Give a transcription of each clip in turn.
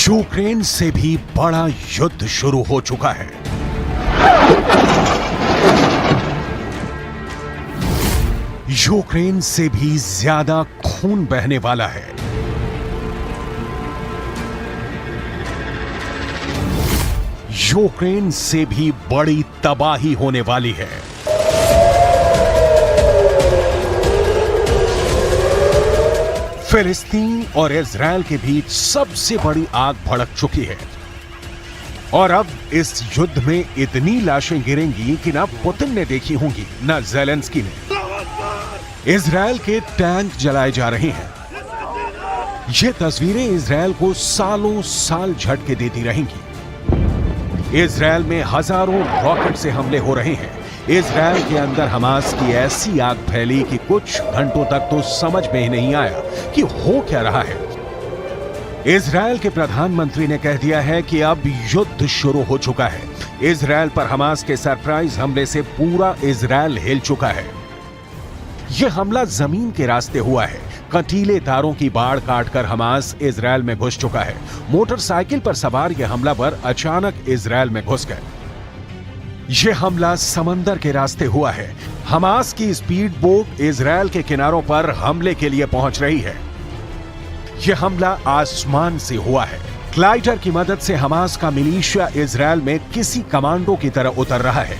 Ukraine से भी बड़ा युद्ध शुरू हो चुका है। यूक्रेन से भी ज्यादा खून बहने वाला है। यूक्रेन से भी बड़ी तबाही होने वाली है। फिलिस्तीन और इजराइल के बीच सबसे बड़ी आग भड़क चुकी है और अब इस युद्ध में इतनी लाशें गिरेंगी कि ना पुतिन ने देखी होंगी ना ज़ेलेंस्की ने। इजराइल के टैंक जलाए जा रहे हैं। ये तस्वीरें इजराइल को सालों साल झटके देती रहेंगी। इजराइल में हजारों रॉकेट से हमले हो रहे हैं। इजराइल के अंदर हमास की ऐसी आग फैली कि कुछ घंटों तक तो समझ में ही नहीं आया कि हो क्या रहा है। इजराइल के प्रधानमंत्री ने कह दिया है कि अब युद्ध शुरू हो चुका है। इजराइल पर हमास के सरप्राइज हमले से पूरा इजराइल हिल चुका है। यह हमला जमीन के रास्ते हुआ है। कटीले तारों की बाढ़ काटकर हमास इजराइल में घुस चुका है। मोटरसाइकिल पर सवार यह हमलावर अचानक इजराइल में घुस गए। यह हमला समंदर के रास्ते हुआ है। हमास की स्पीड बोट इजराइल के किनारों पर हमले के लिए पहुंच रही है। यह हमला आसमान से हुआ है। ग्लाइडर की मदद से हमास का मिलिशिया इजराइल में किसी कमांडो की तरह उतर रहा है।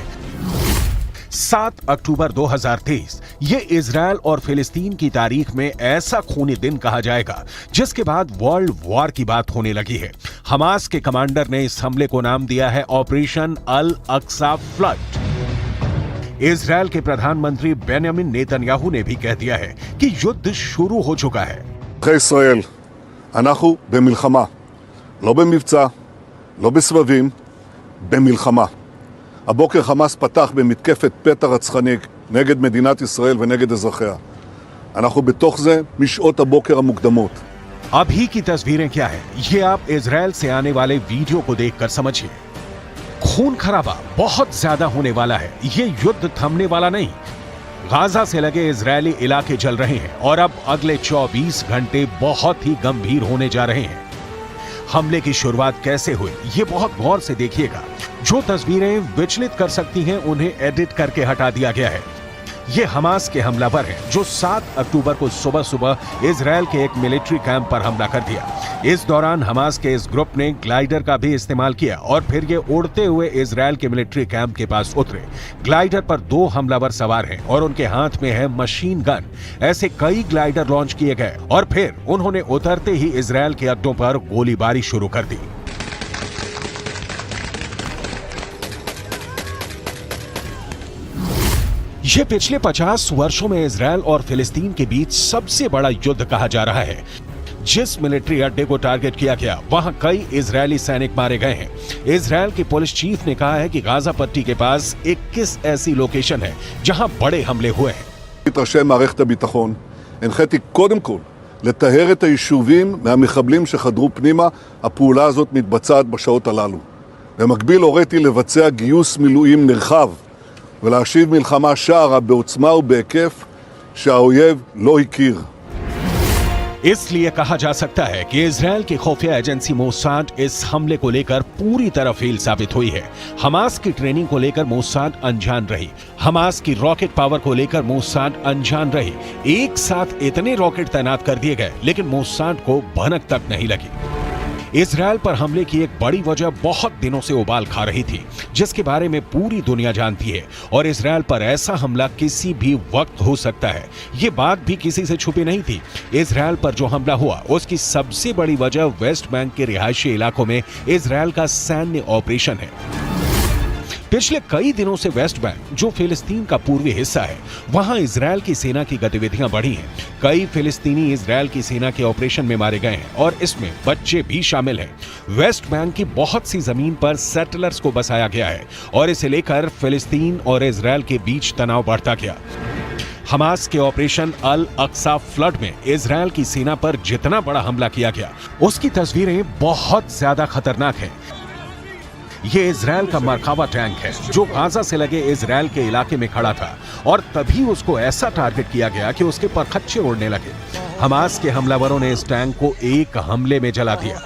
7 अक्टूबर 2023 ये इजराइल और फिलिस्तीन की तारीख में ऐसा खूनी दिन कहा जाएगा जिसके बाद वर्ल्ड वॉर की बात होने लगी है। हमास के कमांडर ने इस हमले को नाम दिया है ऑपरेशन अल अक्सा फ्लड। इजराइल के प्रधानमंत्री बेंयामिन नेतन्याहू ने भी कह दिया है कि युद्ध शुरू हो चुका है। ישראל, אנחנו במלחמה, לא במבצע, לא בסבבים, במלחמה. הבוקר חמאס פתח במתקפת פתע רצחנית נגד מדינת ישראל ונגד אזרחיה. אנחנו בתוך זה משעות הבוקר המוקדמות. अभी की तस्वीरें क्या है ये आप इजराइल से आने वाले वीडियो को देखकर समझिए। खून खराबा बहुत ज्यादा होने वाला है। ये युद्ध थमने वाला नहीं। गाजा से लगे इजरायली इलाके जल रहे हैं और अब अगले 24 घंटे बहुत ही गंभीर होने जा रहे हैं। हमले की शुरुआत कैसे हुई ये बहुत गौर से देखिएगा। जो तस्वीरें विचलित कर सकती हैं उन्हें एडिट करके हटा दिया गया है। ये हमास के हमलावर हैं जो 7 अक्टूबर को सुबह सुबह इजराइल के एक मिलिट्री कैंप पर हमला कर दिया। इस दौरान हमास के इस ग्रुप ने ग्लाइडर का भी इस्तेमाल किया और फिर ये उड़ते हुए इजराइल के मिलिट्री कैंप के पास उतरे। ग्लाइडर पर 2 हमलावर सवार हैं और उनके हाथ में है मशीन गन। ऐसे कई ग्लाइडर लॉन्च किए गए और फिर उन्होंने उतरते ही इजराइल के अड्डों पर गोलीबारी शुरू कर दी। यह पिछले 50 वर्षों में इजराइल और फिलिस्तीन के बीच सबसे बड़ा युद्ध कहा जा रहा है। जिस मिलिट्री अड्डे को टारगेट किया गया वहां कई इजरायली सैनिक मारे गए हैं। इजराइल के पुलिस चीफ ने कहा है कि गाजा पट्टी के पास 21 ऐसी लोकेशन है जहां बड़े हमले हुए हैं। ראשי מערכת הביטחון, הנחיתי קודם כל לטהר את היישובים מהמחבלים שחדרו פנימה. הפעולה הזאת מתבצעת בשעות הללו. במקביל הוריתי לבצע גיוס מילואים נרחב ולהשיב מלחמה שערה בעוצמה ובהיקף שהאויב לא הכיר. इसलिए कहा जा सकता है कि इजराइल की खुफिया एजेंसी मोसाद इस हमले को लेकर पूरी तरह फेल साबित हुई है। हमास की ट्रेनिंग को लेकर मोसाद अनजान रही। हमास की रॉकेट पावर को लेकर मोसाद अनजान रही। एक साथ इतने रॉकेट तैनात कर दिए गए लेकिन मोसाद को भनक तक नहीं लगी। इजराइल पर हमले की एक बड़ी वजह बहुत दिनों से उबाल खा रही थी जिसके बारे में पूरी दुनिया जानती है और इजराइल पर ऐसा हमला किसी भी वक्त हो सकता है। ये बात भी किसी से छुपी नहीं थी। इजराइल पर जो हमला हुआ उसकी सबसे बड़ी वजह वेस्ट बैंक के रिहायशी इलाकों में इजराइल का सैन्य ऑपरेशन है। पिछले कई दिनों से वेस्ट बैंक जो फिलिस्तीन का पूर्वी हिस्सा है वहां इजराइल की सेना की गतिविधियां बढ़ी हैं। कई फिलिस्तीनी इजराइल की सेना के ऑपरेशन में मारे गए हैं और इसमें बच्चे भी शामिल हैं। वेस्ट बैंक की बहुत सी जमीन पर सेटलर्स को बसाया गया है और इसे लेकर फिलिस्तीन और इजराइल के बीच तनाव बढ़ता गया। हमास के ऑपरेशन अल अक्सा फ्लड में इजरायल की सेना पर जितना बड़ा हमला किया गया, उसकी तस्वीरें बहुत ज्यादा खतरनाक हैं। ये इजरायल का मरकावा टैंक है जो गाजा से लगे इजरायल के इलाके में खड़ा था और तभी उसको ऐसा टारगेट किया गया कि उसके परखच्चे उड़ने लगे। हमास के हमलावरों ने इस टैंक को एक हमले में जला दिया।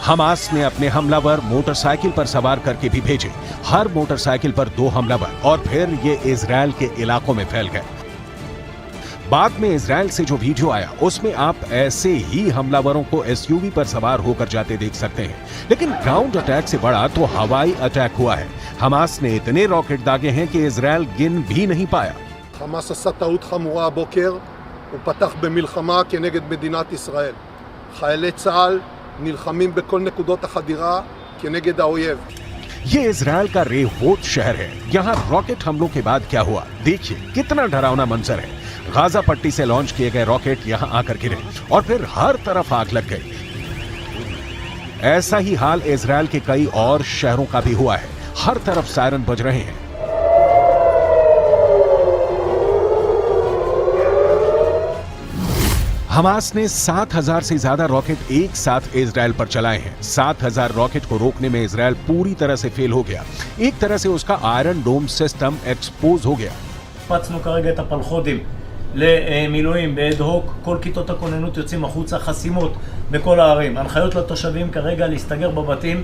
हमास ने अपने हमलावर मोटरसाइकिल पर सवार करके भी भेजे। हर मोटरसाइकिल पर 2 हमलावर और फिर ये इजरायल के इलाकों में फैल गए। बाद में इजरायल से जो वीडियो आया उसमें आप ऐसे ही हमलावरों को एसयूवी पर सवार होकर जाते देख सकते हैं। लेकिन ग्राउंड अटैक से बड़ा तो हवाई अटैक हुआ है। हमास ने इतने रॉकेट दागे हैं कि इजरायल गिन भी नहीं पाया। חמאס עשה טעות חמורה הבוקר, הוא פתח במלחמה כנגד מדינת ישראל. חיילי צה"ל נלחמים בכל נקודות החדירה כנגד האויב. ये इजरायल का रेहोत शहर है। यहाँ रॉकेट हमलों के बाद क्या हुआ, देखिए कितना डरावना मंजर है। गाजा पट्टी से लॉन्च किए गए रॉकेट यहाँ आकर गिरे और फिर हर तरफ आग लग गई। ऐसा ही हाल इजरायल के कई और शहरों का भी हुआ है। हर तरफ सायरन बज रहे हैं। हमास ने 7,000 से ज्यादा रॉकेट एक साथ इजरायल पर चलाए हैं। 7,000 रॉकेट को रोकने में इजरायल पूरी तरह से फेल हो गया। एक तरह से उसका आयरन डोम सिस्टम एक्सपोज हो गया। פצנו כרגע את הפלחודים למילואים באד-הוק, כל כיתות הכוננות יוצאים החוצה, חסימות בכל הערים. הנחיות לתושבים כרגע להסתגר בבתים,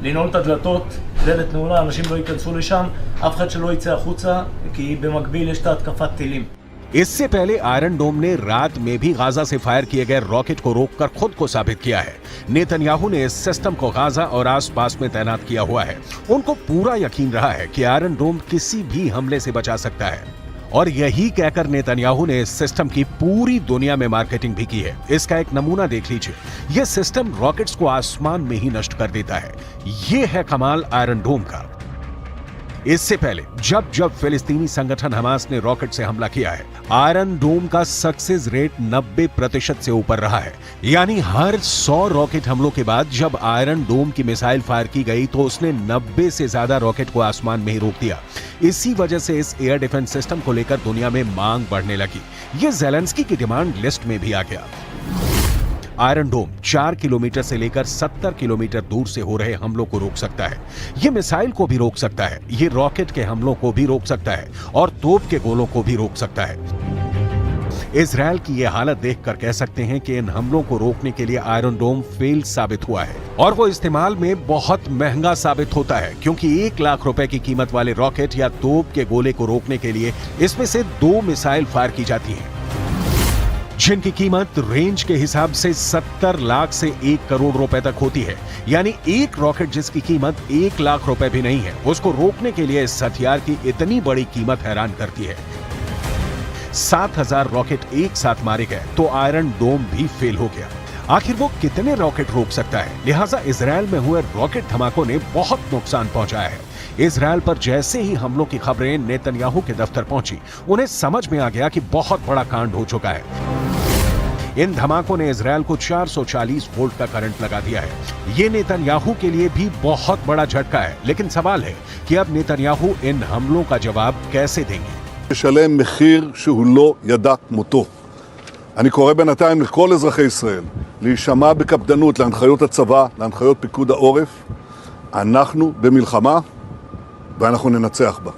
לנעול את הדלתות, דלת נעולה, אנשים לא ייכנסו לשם, אף אחד שלא יצא החוצה, כי במקביל יש את התקפת טילים. इससे पहले आयरन डोम ने रात में भी गाजा से फायर किए गए रॉकेट को रोककर खुद को साबित किया है। नेतन्याहू ने इस सिस्टम को गाजा और आसपास में तैनात किया हुआ है। उनको पूरा यकीन रहा है कि आयरन डोम किसी भी हमले से बचा सकता है और यही कहकर नेतन्याहू ने इस सिस्टम की पूरी दुनिया में मार्केटिंग भी की है। इसका एक नमूना देख लीजिए। यह सिस्टम रॉकेट्स को आसमान में ही नष्ट कर देता है। यह है कमाल आयरन डोम का। इससे पहले जब जब फिलिस्तीनी संगठन हमास ने रॉकेट से हमला किया है, आयरन डोम का सक्सेस रेट 90% से ऊपर रहा है। यानी हर 100 रॉकेट हमलों के बाद जब आयरन डोम की मिसाइल फायर की गई तो उसने 90 से ज्यादा रॉकेट को आसमान में ही रोक दिया। इसी वजह से इस एयर डिफेंस सिस्टम को लेकर दुनिया में मांग बढ़ने लगी। ये ज़ेलेंस्की की डिमांड लिस्ट में भी आ गया। आयरन डोम 4 किलोमीटर से लेकर 70 किलोमीटर दूर से हो रहे हमलों को रोक सकता है। ये मिसाइल को भी रोक सकता है, ये रॉकेट के हमलों को भी रोक सकता है और तोप के गोलों को भी रोक सकता है। इजरायल की ये हालत देखकर कह सकते हैं कि इन हमलों को रोकने के लिए आयरन डोम फेल साबित हुआ है और वो इस्तेमाल में बहुत महंगा साबित होता है, क्योंकि 1 लाख रुपए की कीमत वाले रॉकेट या तोप के गोले को रोकने के लिए इसमें से 2 मिसाइल फायर की जाती हैं, जिनकी कीमत रेंज के हिसाब से 70 लाख से 1 करोड़ रुपए तक होती है। यानी एक रॉकेट जिसकी कीमत 1 लाख रुपए भी नहीं है, उसको रोकने के लिए इस हथियार की इतनी बड़ी कीमत हैरान करती है। 7,000 रॉकेट एक साथ मारे गए तो आयरन डोम भी फेल हो गया। आखिर वो कितने रॉकेट रोक सकता है? लिहाजा इजरायल में हुए रॉकेट धमाकों ने बहुत नुकसान पहुंचाया है। इजरायल पर जैसे ही हमलों की खबरें नेतन्याहू के दफ्तर पहुंची, उन्हें समझ में आ गया कि बहुत बड़ा कांड हो चुका है। इन धमाकों ने इजरायल को 440 वोल्ट का करंट लगा दिया है। ये नेतन्याहू के लिए भी बहुत बड़ा झटका है। लेकिन सवाल है कि अब नेतन्याहू इन हमलों का जवाब कैसे देंगे? לשלם מחיר שהוא לא ידע כמותו. אני קורא בינתיים לכל אזרחי ישראל להישמע בקפדנות להנחיות הצבא, להנחיות פיקוד העורף. אנחנו במלחמה ואנחנו ננצח בה.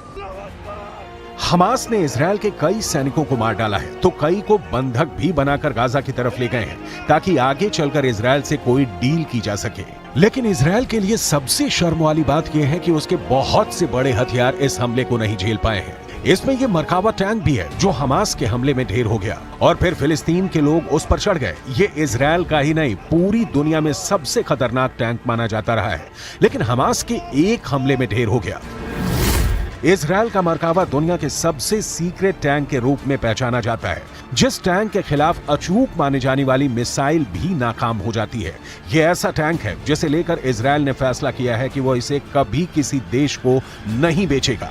हमास ने इजरायल के कई सैनिकों को मार डाला है तो कई को बंधक भी बनाकर गाजा की तरफ ले गए हैं ताकि आगे चलकर इजरायल से कोई डील की जा सके। लेकिन इजरायल के लिए सबसे शर्म वाली बात यह है कि उसके बहुत से बड़े हथियार इस हमले को नहीं झेल पाए हैं। इसमें यह मरकावा टैंक भी है जो हमास के हमले में ढेर हो गया और फिर फिलिस्तीन के लोग उस पर चढ़ गए। ये इजरायल का ही नहीं, पूरी दुनिया में सबसे खतरनाक टैंक माना जाता रहा है, लेकिन हमास के एक हमले में ढेर हो गया। इजरायल का मरकावा दुनिया के सबसे सीक्रेट टैंक के रूप में पहचाना जाता है, जिस टैंक के खिलाफ अचूक माने जाने वाली मिसाइल भी नाकाम हो जाती है। यह ऐसा टैंक है जिसे लेकर इजरायल ने फैसला किया है कि वो इसे कभी किसी देश को नहीं बेचेगा।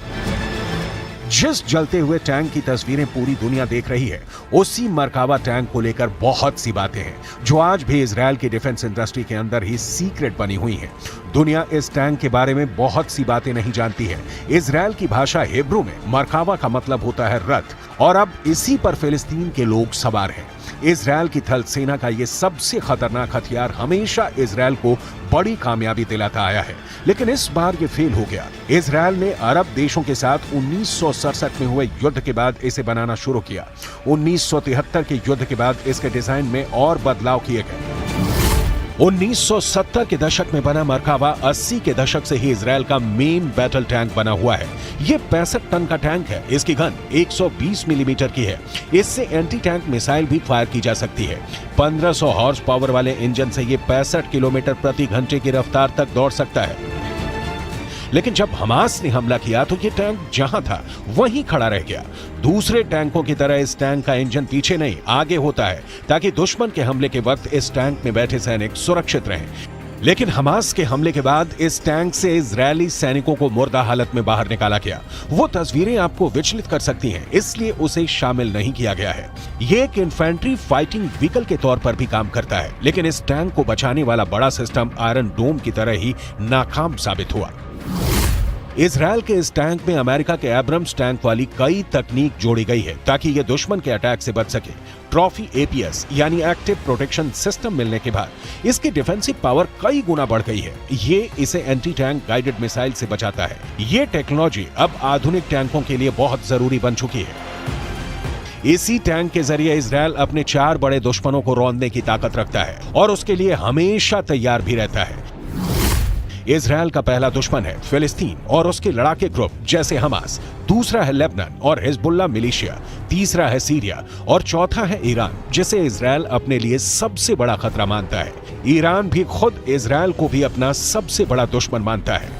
जिस जलते हुए टैंक की तस्वीरें पूरी दुनिया देख रही है, उसी मरकावा टैंक को लेकर बहुत सी बातें हैं जो आज भी इजरायल की डिफेंस इंडस्ट्री के अंदर ही सीक्रेट बनी हुई हैं। दुनिया इस टैंक के बारे में बहुत सी बातें नहीं जानती है। इजरायल की भाषा हिब्रू में मरकावा का मतलब होता है रथ और अब इसी पर फिलिस्तीन के लोग सवार हैं। इजरायल की थल सेना का ये सबसे खतरनाक हथियार हमेशा इजरायल को बड़ी कामयाबी दिलाता आया है, लेकिन इस बार ये फेल हो गया। इजरायल ने अरब देशों के साथ 1967 में हुए युद्ध के बाद इसे बनाना शुरू किया। 1973 के युद्ध के बाद इसके डिजाइन में और बदलाव किए गए। 1970 के दशक में बना मरकावा 80 के दशक से ही इजरायल का मेन बैटल टैंक बना हुआ है। ये 65 टन का टैंक है। इसकी गन 120 मिलीमीटर की है। इससे एंटी टैंक मिसाइल भी फायर की जा सकती है। 1500 हॉर्स पावर वाले इंजन से ये 65 किलोमीटर प्रति घंटे की रफ्तार तक दौड़ सकता है। लेकिन जब हमास ने हमला किया तो ये टैंक जहां था वहीं खड़ा रह गया। दूसरे टैंकों की तरह इस टैंक का इंजन पीछे नहीं आगे होता है, ताकि दुश्मन के हमले के वक्त इस टैंक में बैठे सैनिक सुरक्षित रहें। लेकिन हमास के हमले के बाद इस टैंक से इजरायली सैनिकों को मुर्दा हालत में बाहर निकाला गया। वो तस्वीरें आपको विचलित कर सकती हैं, इसलिए उसे शामिल नहीं किया गया है। ये एक इन्फेंट्री फाइटिंग व्हीकल के तौर पर भी काम करता है, लेकिन इस टैंक को बचाने वाला बड़ा सिस्टम आयरन डोम की तरह ही नाकाम साबित हुआ। इजरायल के इस टैंक में अमेरिका के एब्रम्स टैंक वाली कई तकनीक जोड़ी गई है, ताकि ये दुश्मन के अटैक से बच सके। ट्रॉफी एपीएस यानी एक्टिव प्रोटेक्शन सिस्टम मिलने के बाद इसकी डिफेंसिव पावर कई गुना बढ़ गई है। ये इसे एंटी टैंक गाइडेड मिसाइल से बचाता है। ये टेक्नोलॉजी अब आधुनिक टैंकों के लिए बहुत जरूरी बन चुकी है। इसी टैंक के जरिए इजरायल अपने 4 बड़े दुश्मनों को रौंदने की ताकत रखता है और उसके लिए हमेशा तैयार भी रहता है। इजरायल का पहला दुश्मन है फिलिस्तीन और उसके लड़ाके ग्रुप जैसे हमास, दूसरा है लेबनान और हिजबुल्लाह मिलिशिया, तीसरा है सीरिया और चौथा है ईरान, जिसे इजरायल अपने लिए सबसे बड़ा खतरा मानता है। ईरान भी खुद इजरायल को भी अपना सबसे बड़ा दुश्मन मानता है।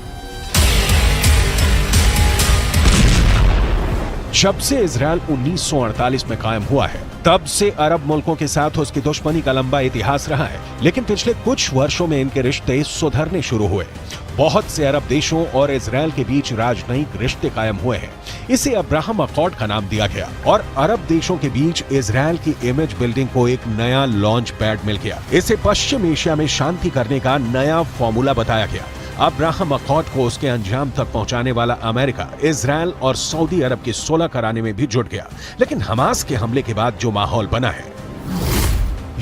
जब से इजरायल 1948 में कायम हुआ है, तब से अरब मुल्कों के साथ उसकी दुश्मनी का लंबा इतिहास रहा है, लेकिन पिछले कुछ वर्षों में इनके रिश्ते सुधरने शुरू हुए। बहुत से अरब देशों और इजरायल के बीच राजनयिक रिश्ते कायम हुए हैं। इसे अब्राहम अकॉर्ड का नाम दिया गया और अरब देशों के बीच इजरायल की इमेज बिल्डिंग को एक नया लॉन्च पैड मिल गया। इसे पश्चिम एशिया में शांति करने का नया फॉर्मूला बताया गया। अब्राहम अकॉर्ड को उसके अंजाम तक पहुंचाने वाला अमेरिका, इजरायल और सऊदी अरब की सुलह कराने में भी जुट गया। लेकिन हमास के हमले के बाद जो माहौल बना है,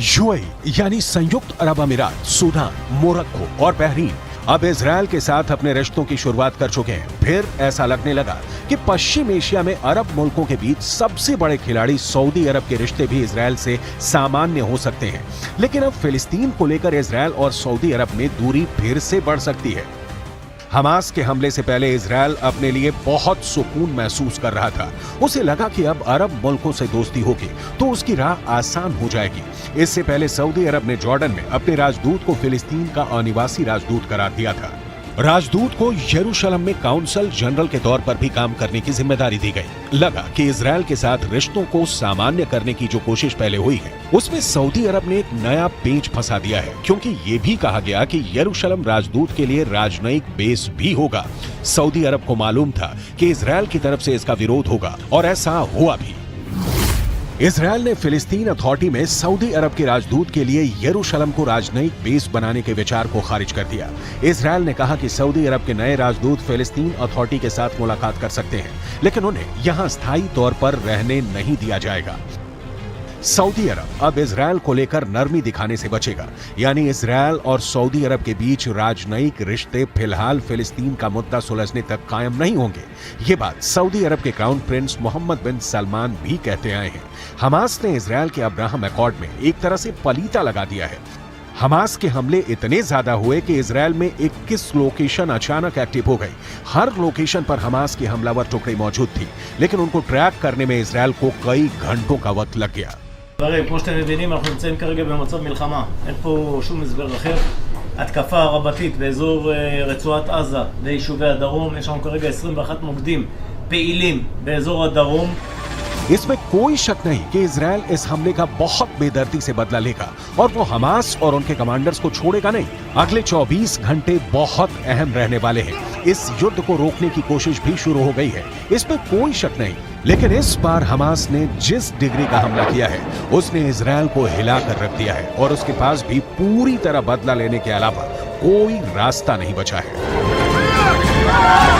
यूएई यानी संयुक्त अरब अमीरात, सूडान, मोरक्को और बहरीन अब इजरायल के साथ अपने रिश्तों की शुरुआत कर चुके हैं। फिर ऐसा लगने लगा कि पश्चिम एशिया में अरब मुल्कों के बीच सबसे बड़े खिलाड़ी सऊदी अरब के रिश्ते भी इजरायल से सामान्य हो सकते हैं। लेकिन अब फिलिस्तीन को लेकर इजरायल और सऊदी अरब में दूरी फिर से बढ़ सकती है। हमास के हमले से पहले इजरायल अपने लिए बहुत सुकून महसूस कर रहा था। उसे लगा कि अब अरब मुल्कों से दोस्ती होगी तो उसकी राह आसान हो जाएगी। इससे पहले सऊदी अरब ने जॉर्डन में अपने राजदूत को फिलिस्तीन का अनिवासी राजदूत करार दिया था। राजदूत को यरूशलेम में काउंसल जनरल के तौर पर भी काम करने की जिम्मेदारी दी गई। लगा कि इजरायल के साथ रिश्तों को सामान्य करने की जो कोशिश पहले हुई है, उसमें सऊदी अरब ने एक नया पेंच फंसा दिया है, क्योंकि ये भी कहा गया कि यरूशलेम राजदूत के लिए राजनयिक बेस भी होगा। सऊदी अरब को मालूम था कि इजरायल की तरफ से इसका विरोध होगा और ऐसा हुआ भी। इजरायल ने फिलिस्तीन अथॉरिटी में सऊदी अरब के राजदूत के लिए यरूशलेम को राजनयिक बेस बनाने के विचार को खारिज कर दिया। इजरायल ने कहा कि सऊदी अरब के नए राजदूत फिलिस्तीन अथॉरिटी के साथ मुलाकात कर सकते हैं, लेकिन उन्हें यहां स्थायी तौर पर रहने नहीं दिया जाएगा। सऊदी अरब अब इजरायल को लेकर नरमी दिखाने से बचेगा, यानी इजरायल और सऊदी अरब के बीच राजनयिक रिश्ते फिलहाल फिलिस्तीन का मुद्दा सुलझने तक कायम नहीं होंगे। ये बात सऊदी अरब के क्राउन प्रिंस मोहम्मद बिन सलमान भी कहते आए हैं। हमास ने इजरायल के अब्राहम अकॉर्ड में एक तरह से पलीता लगा दिया है। हमास के हमले इतने ज्यादा हुए कि इजरायल में 21 लोकेशन अचानक एक्टिव हो गई। हर लोकेशन पर हमास की हमलावर टुकड़ी मौजूद थी, लेकिन उनको ट्रैक करने में इजरायल को कई घंटों का वक्त लग गया। כמו שאתם מבינים, אנחנו נמצאים כרגע במצב מלחמה. אין פה שום הסבר אחר. התקפה רבתית באזור רצועת עזה ויישובי הדרום. יש לנו כרגע 21 מוקדים פעילים באזור הדרום. इसमें कोई शक नहीं कि इजरायल इस हमले का बहुत बेदर्दी से बदला लेगा और वो हमास और उनके कमांडर्स को छोड़ेगा नहीं। अगले 24 घंटे बहुत अहम रहने वाले हैं। इस युद्ध को रोकने की कोशिश भी शुरू हो गई है, इसमें कोई शक नहीं। लेकिन इस बार हमास ने जिस डिग्री का हमला किया है, उसने इजरायल को हिलाकर रख दिया है और उसके पास भी पूरी तरह बदला लेने के अलावा कोई रास्ता नहीं बचा है।